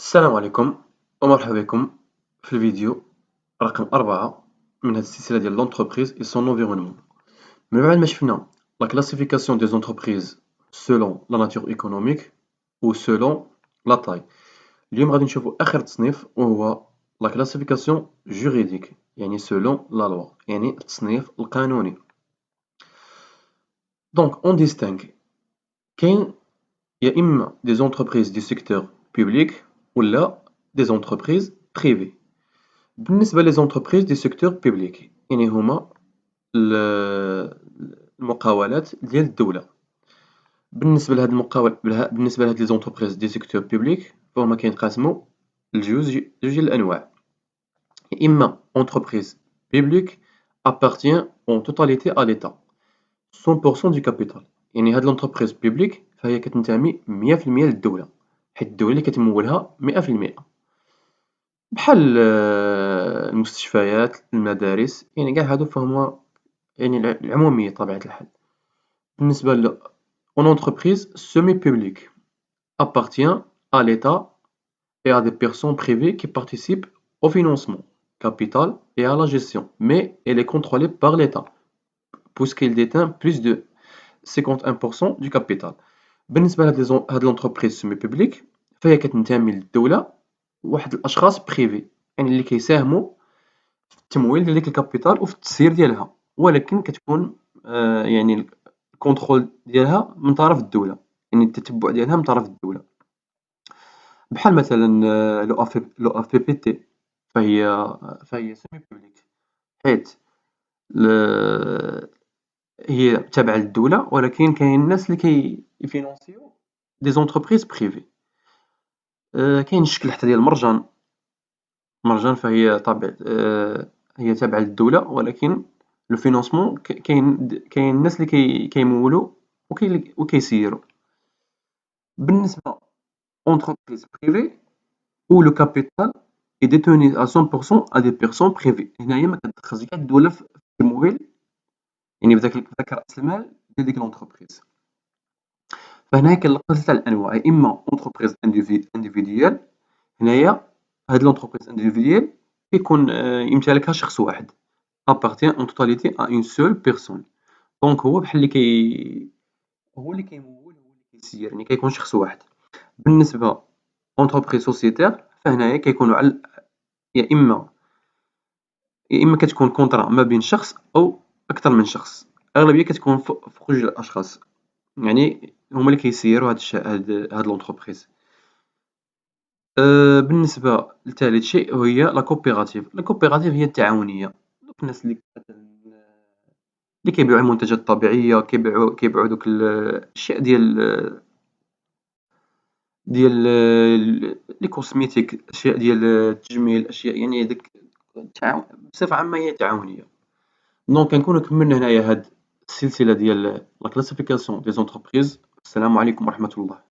السلام عليكم ومرحبا بكم في الفيديو رقم 4 من هذه السلسلة ديال لونتربريز et son environnement. من بعد ما شفنا la classification des entreprises selon la nature économique ou selon la taille. اليوم غادي نشوفوا آخر تصنيف وهو la classification juridique يعني selon la loi يعني التصنيف القانوني. Donc on distingue كاين يا إما des entreprises du secteur public ولا des entreprises privées. بالنسبة لي زونتربريز دي سيكتور بوبليك يعني هما المقاولات ديال الدولة. بالنسبة لهاد بالنسبة لهاد لي زونتربريز دي سيكتور بوبليك فهما كينقسمو لجوج ديال الأنواع، يا إما entreprise publique appartient en totalité à l'État 100% du capital، يعني هاد لونتربريز بوبليك فهي كتنتمي 100% للدولة، حيت الدولة اللي كتمولها 100%. بحال المستشفيات، المدارس، يعني قاع هادو فهما يعني العمومية بطبيعة الحال. بالنسبة en entreprise semi-publique appartient à l'État et à des personnes privées qui participent au financement, capital et à la gestion, mais elle est contrôlée par l'État puisqu'il détient plus de 51% du capital. بالنسبة لهاد l'entreprise semi-publique فهي كتنتمي للدولة وواحد الأشخاص بريفي، يعني اللي كيساهموا في التمويل ديال ديك الكابيتال وفي التسيير ديالها، ولكن كتكون يعني الكونترول ديالها من طرف الدولة، يعني التتبع ديالها من طرف الدولة. بحال مثلا لو اف بي بي تي فهي سيمي بوبليك، حيت هي تابعة للدولة ولكن كاين الناس اللي كيفينونسيو دي زونتربريز بريفي. كاين الشكل حتى ديال مرجان فهي هي تابعة للدولة ولكن لو فينونسمون كاين الناس اللي كيمولوا وكيسيروا. بالنسبة entreprise privée où le capital est détenu à 100% à des personnes privées، هنايا ما كتدخلش كاع الدولة في التمويل، يعني بداك رأس المال ديال ديك لونتربريز. فهنايا كنلقاو ثلاثة الأنواع، يا إما entreprise individuelle، هنايا هاد لونتربريز individuelle كيكون يمتلكها شخص واحد appartient en totalité à une seule personne، دونك هو بحال هو اللي كيمول هو اللي كيسير، يعني كيكون شخص واحد. بالنسبة entreprise sociétaire فهنايا كيكونوا على يا إما كتكون كونطرا ما بين شخص أو أكثر من شخص، الأغلبية كتكون فوق جوج الأشخاص، يعني هما اللي كيسيروا هاد لونتربريز. بالنسبة لثالث شيء وهي لا كوبيراتيف. لا كوبيراتيف هي التعاونية، دوك الناس اللي كيبيعوا المنتجات الطبيعية، كيبيعوا دوك الأشياء ديال لي كوسميتيك، الأشياء ديال التجميل، أشياء يعني ديك بصفة عامة هي تعاونية. دونك كنكونو كملنا هنايا هاد السلسلة ديال لا كلاسيفيكاسيون دي زونتربريز. السلام عليكم ورحمة الله.